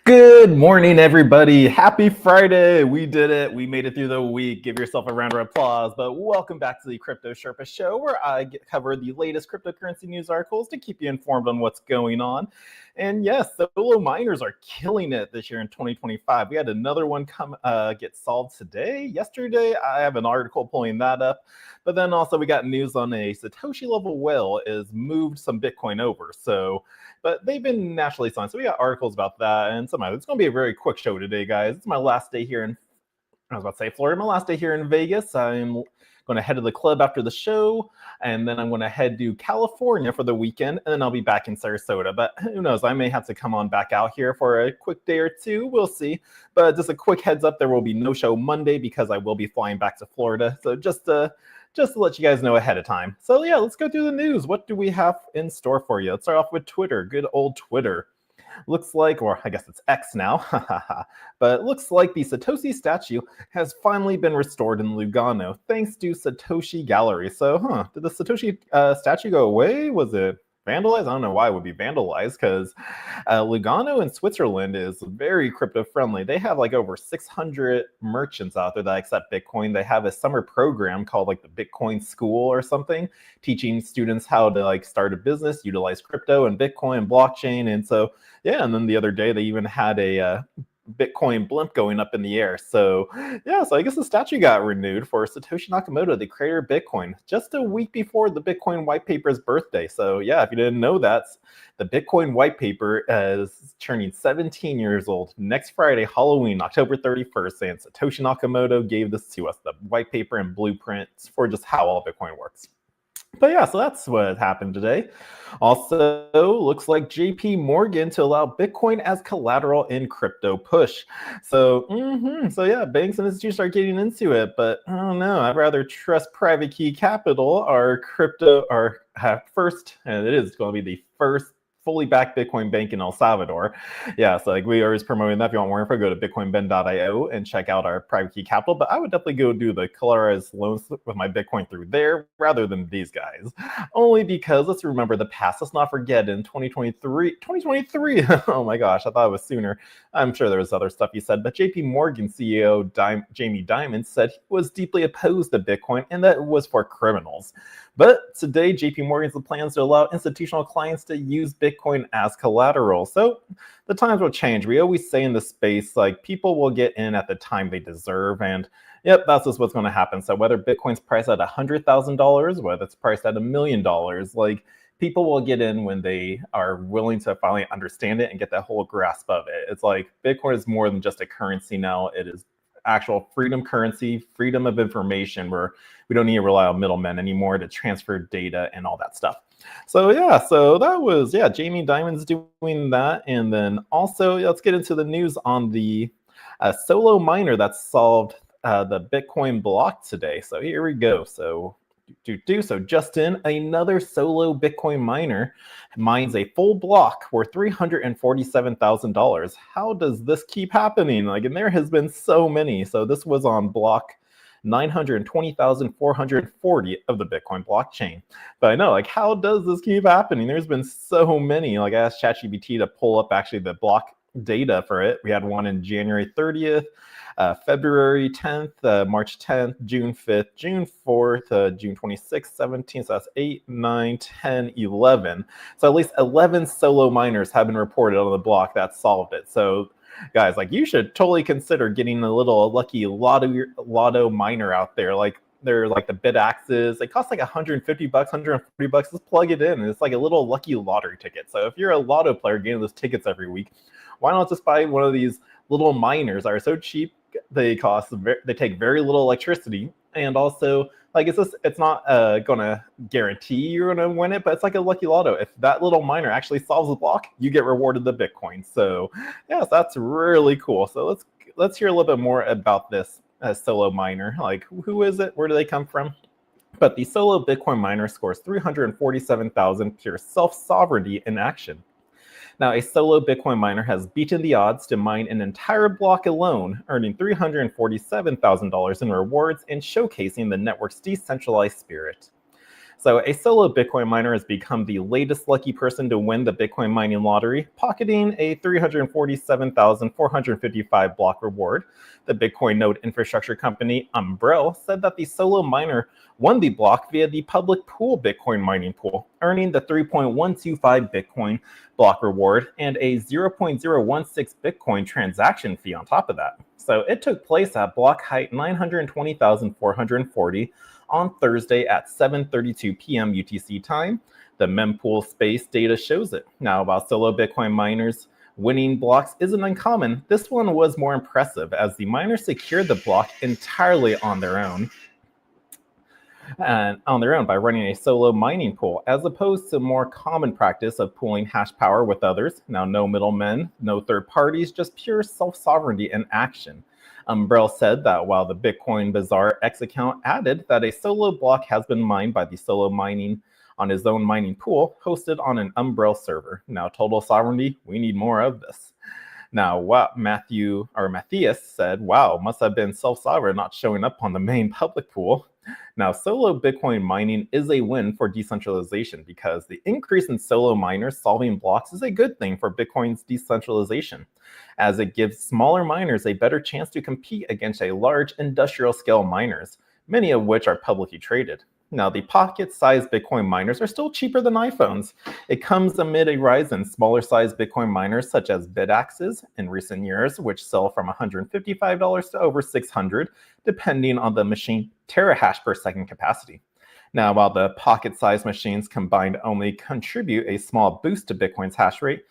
Good morning, everybody. Happy Friday. We did it. We made it through the week. Give yourself a round of applause. But welcome back to the Crypto Sherpa Show, where I cover the latest cryptocurrency news articles to keep you informed on what's going on. And yes, solo miners are killing it this year in 2025. We had another one get solved yesterday. I have an article pulling that up. But then also we got news on a Satoshi level whale is moved some Bitcoin over. But they've been naturally signed. So we got articles about that and some others. It's going to be a very quick show today, guys. It's my last day here Florida, my last day here in Vegas. I'm going to head to the club after the show, and then I'm going to head to California for the weekend, and then I'll be back in Sarasota. But who knows? I may have to come on back out here for a quick day or two. We'll see. But just a quick heads up, there will be no show Monday because I will be flying back to Florida. So just to let you guys know ahead of time. So yeah, let's go through the news. What do we have in store for you? Let's start off with Twitter. Good old Twitter. Looks like, or I guess it's X now, but it looks like the Satoshi statue has finally been restored in Lugano thanks to Satoshi Gallery. So, did the Satoshi statue go away? Was it vandalized? I don't know why it would be vandalized, because Lugano in Switzerland is very crypto friendly. They have like over 600 merchants out there that accept Bitcoin. They have a summer program called like the Bitcoin School or something, teaching students how to like start a business, utilize crypto and Bitcoin and blockchain. And so, yeah, and then the other day they even had a Bitcoin blimp going up in the air. So yeah, so I guess the statue got renewed for Satoshi Nakamoto, the creator of Bitcoin, just a week before the Bitcoin white paper's birthday. So yeah, if you didn't know that, the Bitcoin white paper is turning 17 years old next Friday, Halloween, October 31st, and Satoshi Nakamoto gave this to us, the white paper and blueprints for just how all Bitcoin works. But yeah, so that's what happened today. Also, looks like JP Morgan to allow Bitcoin as collateral in crypto push. So yeah, banks and institutions are getting into it, but I don't know. I'd rather trust Private Key Capital, our first, and it is going to be the first fully backed Bitcoin bank in El Salvador. Yeah, so like we are always promoting that. If you want more info, go to bitcoinben.io and check out our private key capital. But I would definitely go do the collateralized loans with my Bitcoin through there rather than these guys. Only because let's remember the past. Let's not forget in 2023, oh my gosh, I thought it was sooner. I'm sure there was other stuff he said, but JP Morgan CEO Jamie Dimon said he was deeply opposed to Bitcoin and that it was for criminals. But today, JP Morgan's plans to allow institutional clients to use Bitcoin as collateral. So the times will change. We always say in the space, like people will get in at the time they deserve. And yep, that's just what's going to happen. So whether Bitcoin's priced at $100,000, whether it's priced at $1 million, like people will get in when they are willing to finally understand it and get that whole grasp of it. It's like Bitcoin is more than just a currency now. It is actual freedom currency, freedom of information, where we don't need to rely on middlemen anymore to transfer data and all that stuff. So yeah, so that was, Jamie Dimon's doing that. And then also, let's get into the news on the solo miner that solved the Bitcoin block today. So here we go. So Justin, another solo Bitcoin miner, mines a full block worth $347,000. How does this keep happening? And there has been so many. So this was on block 920,440 of the Bitcoin blockchain. But I know, how does this keep happening? There's been so many. I asked ChatGPT to pull up actually the block data for it. We had one in January 30th. February 10th, March 10th, June 5th, June 4th, June 26th, 17th, so that's 8, 9, 10, 11. So at least 11 solo miners have been reported on the block that solved it. So guys, you should totally consider getting a little lucky lotto miner out there. They're the bid axes. They cost $150, $140. Just plug it in. And it's like a little lucky lottery ticket. So if you're a lotto player getting those tickets every week, why not just buy one of these little miners that are so cheap? They take very little electricity, and also it's not gonna guarantee you're gonna win it, but it's like a lucky lotto. If that little miner actually solves the block, you get rewarded the Bitcoin. So yes, that's really cool. So let's hear a little bit more about this solo miner. Who is it? Where do they come from? But the solo Bitcoin miner scores 347,000 pure self-sovereignty in action. Now, a solo Bitcoin miner has beaten the odds to mine an entire block alone, earning $347,000 in rewards and showcasing the network's decentralized spirit. So a solo Bitcoin miner has become the latest lucky person to win the Bitcoin mining lottery, pocketing a 347,455 block reward. The Bitcoin node infrastructure company Umbrel said that the solo miner won the block via the public pool Bitcoin mining pool, earning the 3.125 Bitcoin block reward and a 0.016 Bitcoin transaction fee on top of that. So it took place at block height 920,440 on Thursday at 7:32 p.m. UTC time. The mempool space data shows it. Now, while solo Bitcoin miners winning blocks isn't uncommon, this one was more impressive as the miners secured the block entirely on their own by running a solo mining pool, as opposed to more common practice of pooling hash power with others. Now, no middlemen, no third parties, just pure self-sovereignty in action. Umbrel said that while the Bitcoin Bazaar X account added that a solo block has been mined by the solo mining on his own mining pool hosted on an Umbrel server. Now, total sovereignty, we need more of this. Now, what Matthias said, wow, must have been self-sovereign not showing up on the main public pool. Now, solo Bitcoin mining is a win for decentralization because the increase in solo miners solving blocks is a good thing for Bitcoin's decentralization, as it gives smaller miners a better chance to compete against a large industrial-scale miners, many of which are publicly traded. Now, the pocket-sized Bitcoin miners are still cheaper than iPhones. It comes amid a rise in smaller-sized Bitcoin miners such as BitAxes in recent years, which sell from $155 to over $600, depending on the machine terahash per second capacity. Now, while the pocket-sized machines combined only contribute a small boost to Bitcoin's hash rate,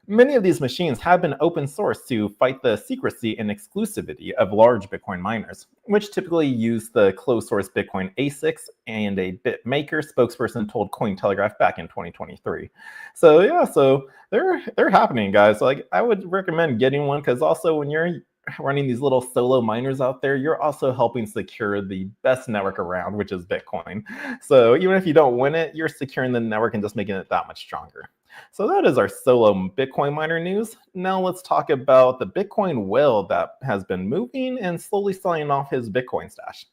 many of these machines have been open source to fight the secrecy and exclusivity of large Bitcoin miners, which typically use the closed source Bitcoin ASICs, and a BitMaker spokesperson told Cointelegraph back in 2023. So they're happening, guys. Like, I would recommend getting one, because also when you're running these little solo miners out there, you're also helping secure the best network around, which is Bitcoin. So even if you don't win it, you're securing the network and just making it that much stronger. So that is our solo Bitcoin miner news. Now let's talk about the Bitcoin whale that has been moving and slowly selling off his Bitcoin stash.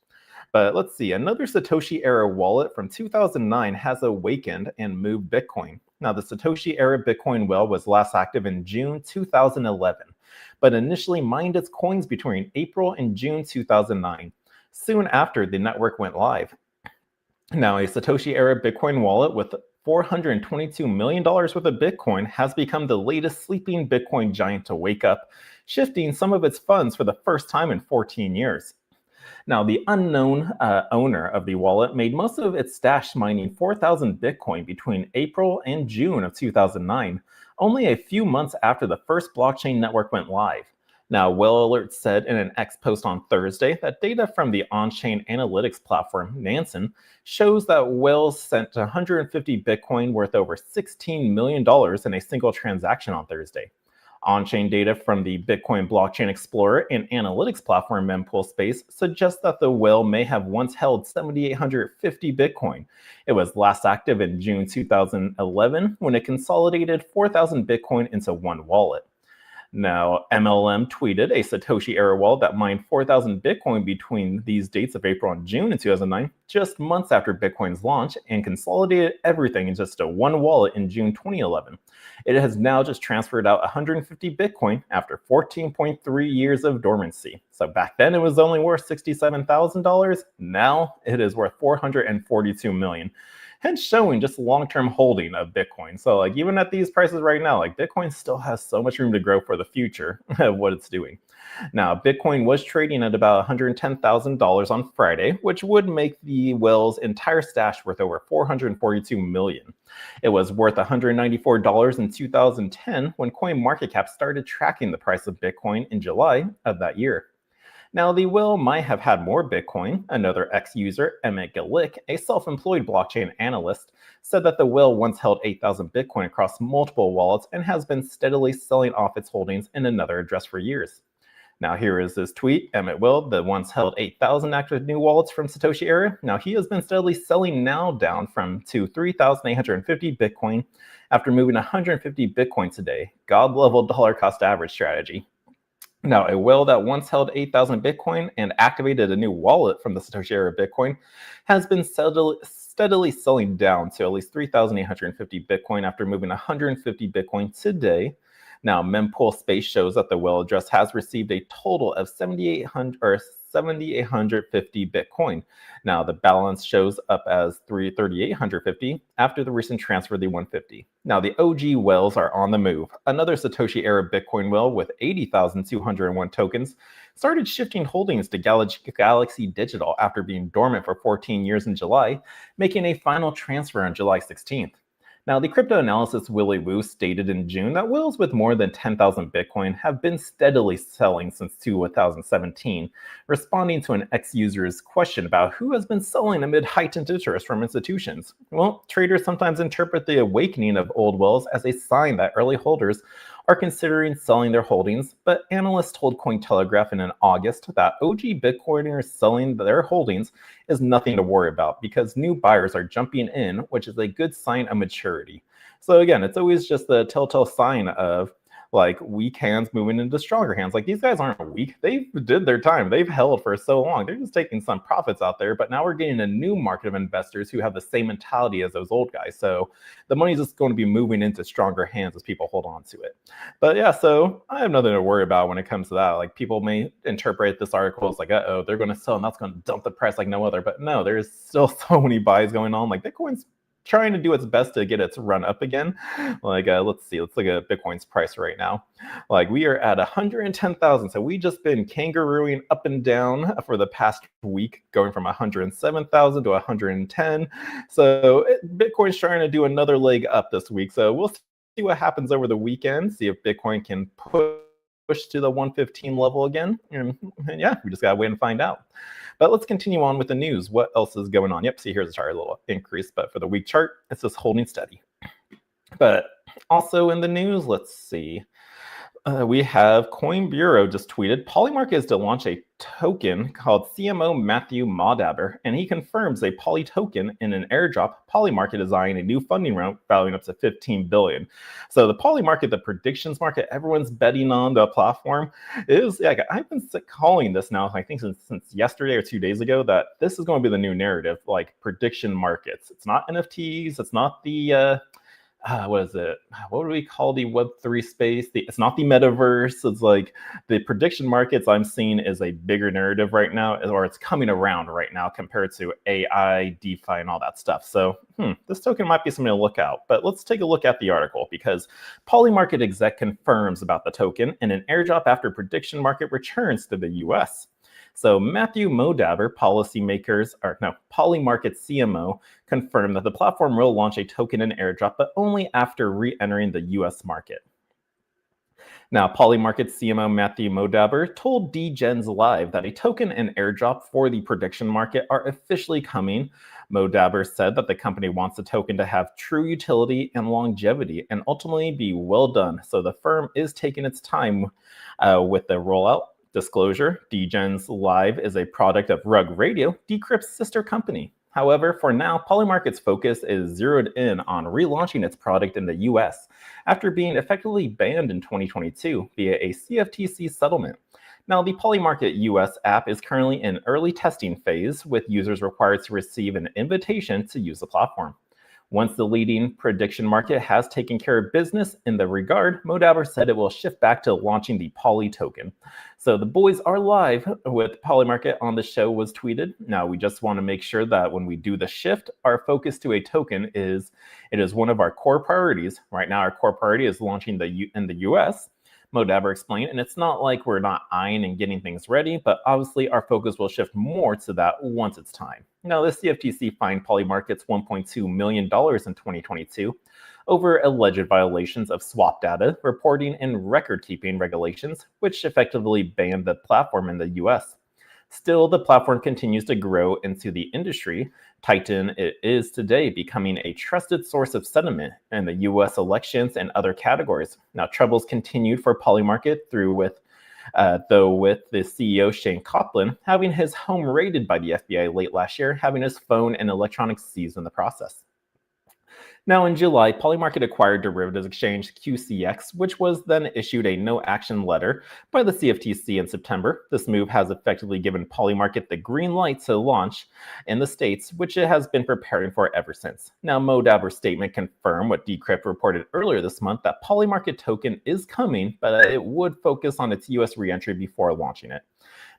But let's see, another Satoshi era wallet from 2009 has awakened and moved Bitcoin. Now, the Satoshi era Bitcoin whale was last active in June 2011, but initially mined its coins between April and June 2009, soon after the network went live. Now, a Satoshi era Bitcoin wallet with $422 million worth of Bitcoin has become the latest sleeping Bitcoin giant to wake up, shifting some of its funds for the first time in 14 years. Now, the unknown owner of the wallet made most of its stash mining 4,000 Bitcoin between April and June of 2009, only a few months after the first blockchain network went live. Now, Whale Alert said in an X post on Thursday that data from the on-chain analytics platform, Nansen, shows that Whales sent 150 Bitcoin worth over $16 million in a single transaction on Thursday. On-chain data from the Bitcoin Blockchain Explorer and analytics platform mempool space suggests that the whale may have once held 7,850 Bitcoin. It was last active in June 2011 when it consolidated 4,000 Bitcoin into one wallet. Now, MLM tweeted a Satoshi era wallet that mined 4,000 Bitcoin between these dates of April and June in 2009, just months after Bitcoin's launch, and consolidated everything in just one wallet in June 2011. It has now just transferred out 150 Bitcoin after 14.3 years of dormancy. So back then it was only worth $67,000. Now it is worth $442 million. Hence showing just long-term holding of Bitcoin. So like even at these prices right now, like Bitcoin still has so much room to grow for the future of what it's doing. Now, Bitcoin was trading at about $110,000 on Friday, which would make the whale's entire stash worth over $442 million. It was worth $194 in 2010 when CoinMarketCap started tracking the price of Bitcoin in July of that year. Now, the whale might have had more Bitcoin. Another ex-user, Emmett Galick, a self-employed blockchain analyst, said that the whale once held 8,000 Bitcoin across multiple wallets and has been steadily selling off its holdings in another address for years. Now, here is this tweet. Emmett Will, that once held 8,000 active new wallets from Satoshi era. Now, he has been steadily selling now down to 3,850 Bitcoin after moving 150 Bitcoin today. God-level dollar cost average strategy. Now, a whale that once held 8,000 Bitcoin and activated a new wallet from the Satoshi era Bitcoin has been steadily steadily selling down to at least 3,850 Bitcoin after moving 150 Bitcoin today. Now, mempool space shows that the whale address has received a total of 7,850 Bitcoin. Now, the balance shows up as 3,850 after the recent transfer of the 150. Now, the OG whales are on the move. Another Satoshi era Bitcoin whale with 80,201 tokens started shifting holdings to Galaxy Digital after being dormant for 14 years in July, making a final transfer on July 16th. Now, the crypto analyst Willy Woo stated in June that whales with more than 10,000 Bitcoin have been steadily selling since 2017, responding to an ex-user's question about who has been selling amid heightened interest from institutions. Well, traders sometimes interpret the awakening of old whales as a sign that early holders are considering selling their holdings, but analysts told Cointelegraph in August that OG Bitcoiners selling their holdings is nothing to worry about because new buyers are jumping in, which is a good sign of maturity. So again, it's always just the telltale sign of like weak hands moving into stronger hands. Like these guys aren't weak. They did their time. They've held for so long. They're just taking some profits out there. But now we're getting a new market of investors who have the same mentality as those old guys. So the money's just going to be moving into stronger hands as people hold on to it. But yeah, so I have nothing to worry about when it comes to that. Like people may interpret this article as like, uh-oh, they're going to sell and that's going to dump the price like no other. But no, there's still so many buys going on. Like Bitcoin's trying to do its best to get its run up again. Like, let's see, let's look at Bitcoin's price right now. Like we are at 110,000. So we just been kangarooing up and down for the past week, going from 107,000 to 110. So Bitcoin's trying to do another leg up this week. So we'll see what happens over the weekend, see if Bitcoin can push to the 115 level again. And yeah, we just gotta wait and find out. But let's continue on with the news. What else is going on? Yep, see here's a chart, a little increase, but for the week chart, it's just holding steady. But also in the news, let's see. We have Coin Bureau just tweeted, Polymarket is to launch a token called CMO Matthew Maudaber, and he confirms a Poly token in an airdrop. Polymarket is eyeing a new funding round valuing up to $15 billion. So the Polymarket, the predictions market, everyone's betting on the platform is, yeah, I've been calling this now, I think since yesterday or 2 days ago, that this is going to be the new narrative, like prediction markets. It's not NFTs, it's not the, what is it? What do we call the Web3 space? It's not the metaverse. It's like the prediction markets I'm seeing is a bigger narrative right now, or it's coming around right now compared to AI, DeFi, and all that stuff. So this token might be something to look out. But let's take a look at the article because Polymarket exec confirms about the token in an airdrop after prediction market returns to the US. So Matthew Maudaber, Polymarket CMO, confirmed that the platform will launch a token in airdrop, but only after re-entering the US market. Now, Polymarket CMO Matthew Maudaber told DGens Live that a token and airdrop for the prediction market are officially coming. Maudaber said that the company wants the token to have true utility and longevity and ultimately be well done. So the firm is taking its time with the rollout. Disclosure, DGens Live is a product of Rug Radio, Decrypt's sister company. However, for now, Polymarket's focus is zeroed in on relaunching its product in the US after being effectively banned in 2022 via a CFTC settlement. Now, the Polymarket US app is currently in early testing phase, with users required to receive an invitation to use the platform. Once the leading prediction market has taken care of business in the regard, Maudaber said it will shift back to launching the Poly token. So the boys are live with Polymarket on the show was tweeted. Now we just want to make sure that when we do the shift, our focus to a token it is one of our core priorities. Right now, our core priority is launching in the US. Maudaber explained, and it's not like we're not eyeing and getting things ready, but obviously our focus will shift more to that once it's time. Now, the CFTC fined Polymarkets $1.2 million in 2022 over alleged violations of swap data, reporting, and record-keeping regulations, which effectively banned the platform in the US. Still, the platform continues to grow into the industry. Titan it is today becoming a trusted source of sentiment in the US elections and other categories. Now, troubles continued for Polymarket with the CEO Shane Coplin having his home raided by the FBI late last year, having his phone and electronics seized in the process. Now, in July, Polymarket acquired derivatives exchange QCX, which was then issued a no-action letter by the CFTC in September. This move has effectively given Polymarket the green light to launch in the States, which it has been preparing for ever since. Now, Modabber's statement confirmed what Decrypt reported earlier this month, that Polymarket token is coming, but it would focus on its US reentry before launching it.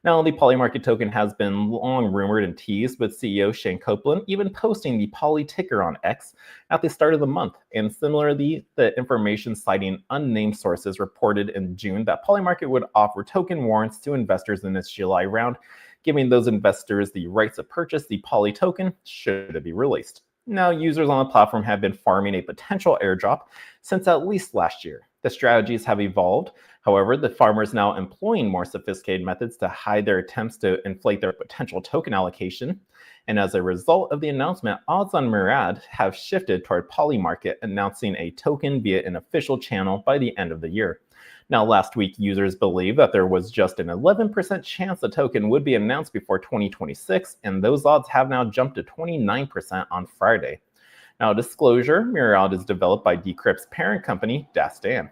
Now, the Polymarket token has been long rumored and teased, with CEO Shane Copeland even posting the Poly ticker on X at the start of the month. And similarly, the information citing unnamed sources reported in June that Polymarket would offer token warrants to investors in its July round, giving those investors the right to purchase the Poly token should it be released. Now, users on the platform have been farming a potential airdrop since at least last year. The strategies have evolved. However, the farmers now employing more sophisticated methods to hide their attempts to inflate their potential token allocation. And as a result of the announcement, odds on Myriad have shifted toward Polymarket announcing a token via an official channel by the end of the year. Now, last week, users believed that there was just an 11% chance the token would be announced before 2026, and those odds have now jumped to 29% on Friday. Now, disclosure, Myriad is developed by Decrypt's parent company, Dastan.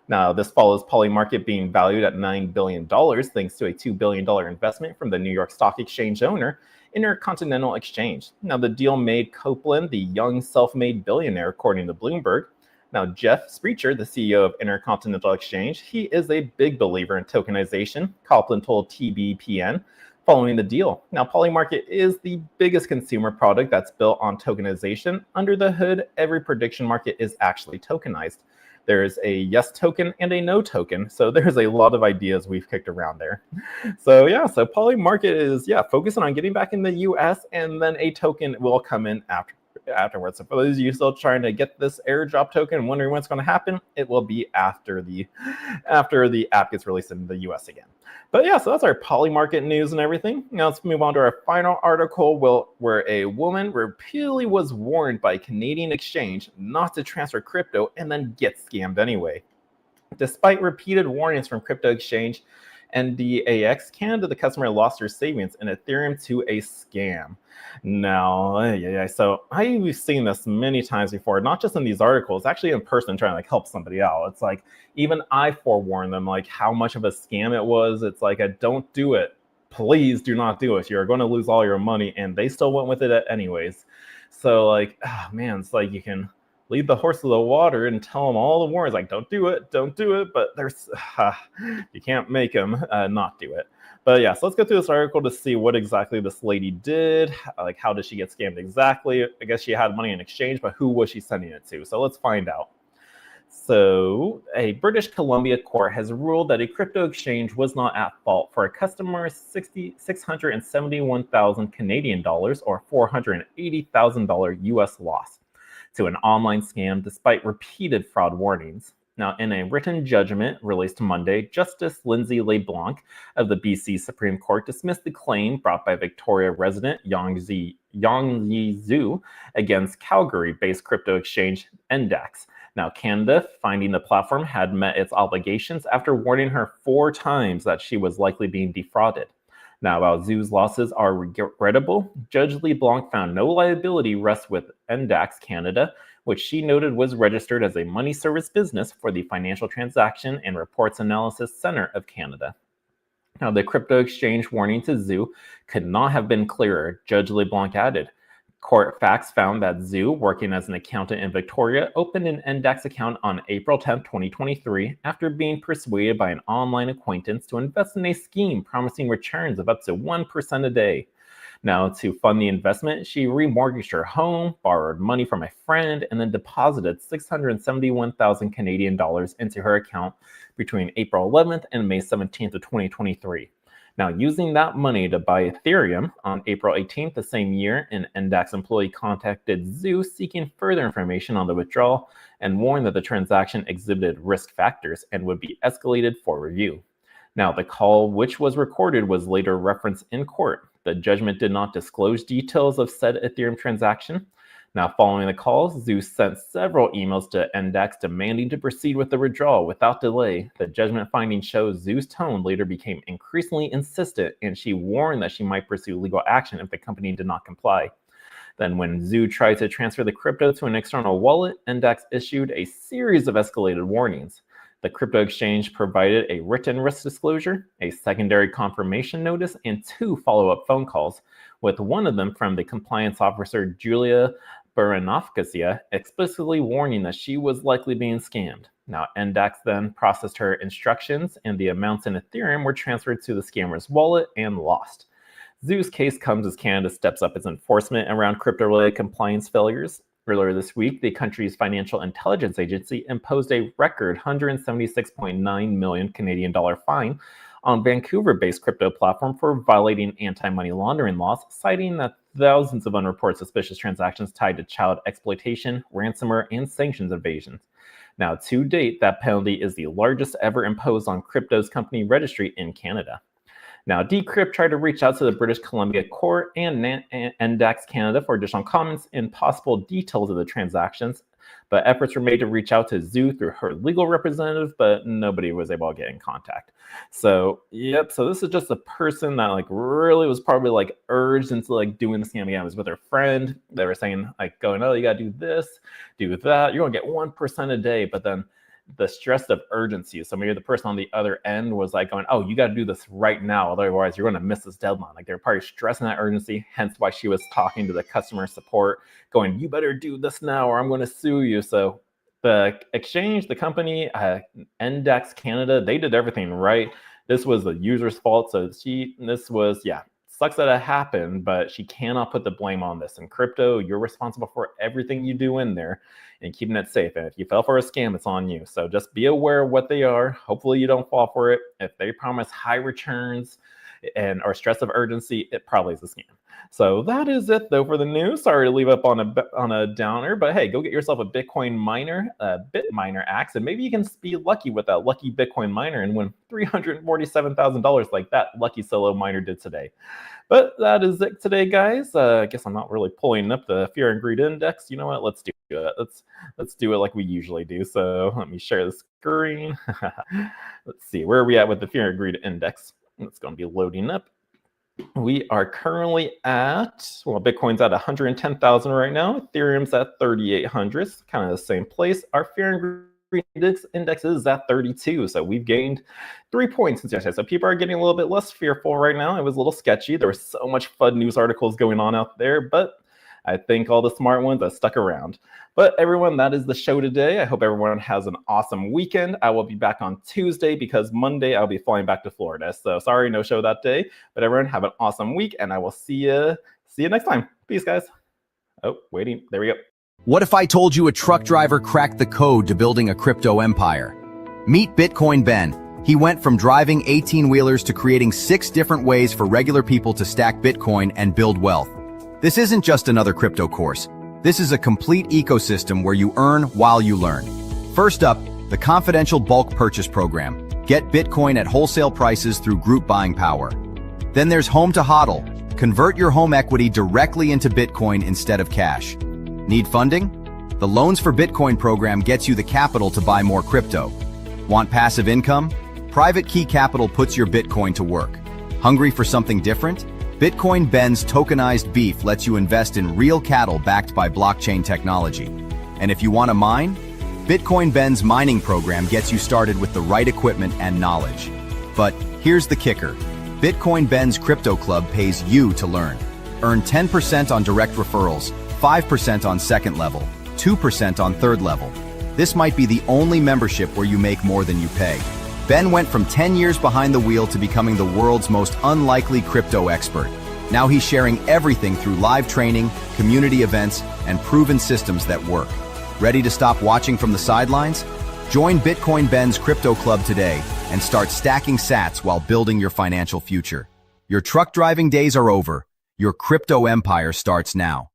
Now, this follows Polymarket being valued at $9 billion thanks to a $2 billion investment from the New York Stock Exchange owner, Intercontinental Exchange. Now, the deal made Copeland the young self-made billionaire, according to Bloomberg. Now, Jeff Sprecher, the CEO of Intercontinental Exchange, he is a big believer in tokenization, Copeland told TBPN following the deal. Now, Polymarket is the biggest consumer product that's built on tokenization. Under the hood, every prediction market is actually tokenized. There's a yes token and a no token. So there's a lot of ideas we've kicked around there. So Polymarket is focusing on getting back in the US, and then a token will come in afterwards. So for those of you still trying to get this airdrop token and wondering what's going to happen, it will be after the app gets released in the US again. But so that's our Polymarket news and everything. Now let's move on to our final article where a woman repeatedly was warned by a Canadian exchange not to transfer crypto and then get scammed anyway. Despite repeated warnings from crypto exchange NDAX Canada, the customer lost her savings in Ethereum to a scam. Now, so I've seen this many times before, not just in these articles, actually in person trying to help somebody out. It's like, even I forewarned them how much of a scam it was. It's like, don't do it. Please do not do it. You're going to lose all your money. And they still went with it anyways. So it's like you can lead the horse to the water and tell them all the warnings, don't do it, but you can't make them not do it. But so let's go through this article to see what exactly this lady did. How did she get scammed exactly? I guess she had money in exchange, but who was she sending it to? So let's find out. So a British Columbia court has ruled that a crypto exchange was not at fault for a customer's 671,000 Canadian dollars or $480,000 US loss to an online scam despite repeated fraud warnings. Now, in a written judgment released Monday, Justice Lindsay LeBlanc of the BC Supreme Court dismissed the claim brought by Victoria resident Yang Yi Zhu against Calgary-based crypto exchange Endax. Now, Canada, finding the platform had met its obligations after warning her 4 times that she was likely being defrauded. Now, while Zhu's losses are regrettable, Judge LeBlanc found no liability rests with Endax Canada, which she noted was registered as a money service business for the Financial Transaction and Reports Analysis Center of Canada. Now, the crypto exchange warning to Zhu could not have been clearer, Judge LeBlanc added. Court facts found that Zhu, working as an accountant in Victoria, opened an Endax account on April 10, 2023, after being persuaded by an online acquaintance to invest in a scheme promising returns of up to 1% a day. Now, to fund the investment, she remortgaged her home, borrowed money from a friend, and then deposited 671,000 Canadian dollars into her account between April 11th and May 17th of 2023. Now, using that money to buy Ethereum, on April 18th the same year, an Endax employee contacted Zhu seeking further information on the withdrawal and warned that the transaction exhibited risk factors and would be escalated for review. Now, the call, which was recorded, was later referenced in court. The judgment did not disclose details of said Ethereum transaction. Now, following the call, Zhu sent several emails to Endax demanding to proceed with the withdrawal without delay. The judgment finding shows Zhu's tone later became increasingly insistent, and she warned that she might pursue legal action if the company did not comply. Then when Zoo tried to transfer the crypto to an external wallet, Index issued a series of escalated warnings. The crypto exchange provided a written risk disclosure, a secondary confirmation notice, and 2 follow-up phone calls, with one of them from the compliance officer Julia Baranovskasia explicitly warning that she was likely being scammed. Now, Index then processed her instructions, and the amounts in Ethereum were transferred to the scammer's wallet and lost. Zoo's case comes as Canada steps up its enforcement around crypto-related compliance failures. Earlier this week, the country's financial intelligence agency imposed a record 176.9 million Canadian dollar fine on Vancouver-based crypto platform for violating anti-money laundering laws, citing that thousands of unreported suspicious transactions tied to child exploitation, ransomware, and sanctions evasion. Now, to date, that penalty is the largest ever imposed on crypto's company registry in Canada. Now, Decrypt tried to reach out to the British Columbia Court and Index Canada for additional comments and possible details of the transactions, but efforts were made to reach out to Zoo through her legal representative, but nobody was able to get in contact. So, so this is just a person that really was probably urged into doing the scam again. It was with her friend. They were saying going, oh, you gotta do this, do that. You're gonna get 1% a day, but then the stress of urgency. So maybe the person on the other end was going, oh, you got to do this right now. Otherwise, you're going to miss this deadline. They're probably stressing that urgency, hence why she was talking to the customer support, going, you better do this now or I'm going to sue you. So the exchange, the company, Index Canada, they did everything right. This was the user's fault. So sucks that it happened, but she cannot put the blame on this. In crypto, you're responsible for everything you do in there and keeping it safe. And if you fell for a scam, it's on you. So just be aware of what they are. Hopefully you don't fall for it. If they promise high returns or stress of urgency, it probably is a scam. So that is it though for the news. Sorry to leave up on a downer, but hey, go get yourself a Bitcoin miner, a BitMiner axe, and maybe you can be lucky with that lucky Bitcoin miner and win $347,000 like that lucky solo miner did today. But that is it today, guys. I guess I'm not really pulling up the Fear and Greed Index. You know what? Let's do it. Let's do it like we usually do. So let me share the screen. Let's see, where are we at with the Fear and Greed Index? It's going to be loading up. We are currently at, Bitcoin's at 110,000 right now. Ethereum's at 3,800, kind of the same place. Our Fear and Greed Index is at 32, so we've gained 3 points since yesterday. So people are getting a little bit less fearful right now. It was a little sketchy. There was so much FUD news articles going on out there, but I think all the smart ones have stuck around. But everyone, that is the show today. I hope everyone has an awesome weekend. I will be back on Tuesday because Monday I'll be flying back to Florida. So sorry, no show that day. But everyone, have an awesome week, and I will see you next time. Peace, guys. Oh, waiting. There we go. What if I told you a truck driver cracked the code to building a crypto empire? Meet Bitcoin Ben. He went from driving 18-wheelers to creating 6 different ways for regular people to stack Bitcoin and build wealth. This isn't just another crypto course. This is a complete ecosystem where you earn while you learn. First up, the confidential bulk purchase program. Get Bitcoin at wholesale prices through group buying power. Then there's Home to HODL. Convert your home equity directly into Bitcoin instead of cash. Need funding? The Loans for Bitcoin program gets you the capital to buy more crypto. Want passive income? Private Key Capital puts your Bitcoin to work. Hungry for something different? Bitcoin Ben's tokenized beef lets you invest in real cattle backed by blockchain technology. And if you want to mine, Bitcoin Ben's mining program gets you started with the right equipment and knowledge. But here's the kicker. Bitcoin Ben's Crypto Club pays you to learn. Earn 10% on direct referrals, 5% on second level, 2% on third level. This might be the only membership where you make more than you pay. Ben went from 10 years behind the wheel to becoming the world's most unlikely crypto expert. Now he's sharing everything through live training, community events, and proven systems that work. Ready to stop watching from the sidelines? Join Bitcoin Ben's Crypto Club today and start stacking sats while building your financial future. Your truck driving days are over. Your crypto empire starts now.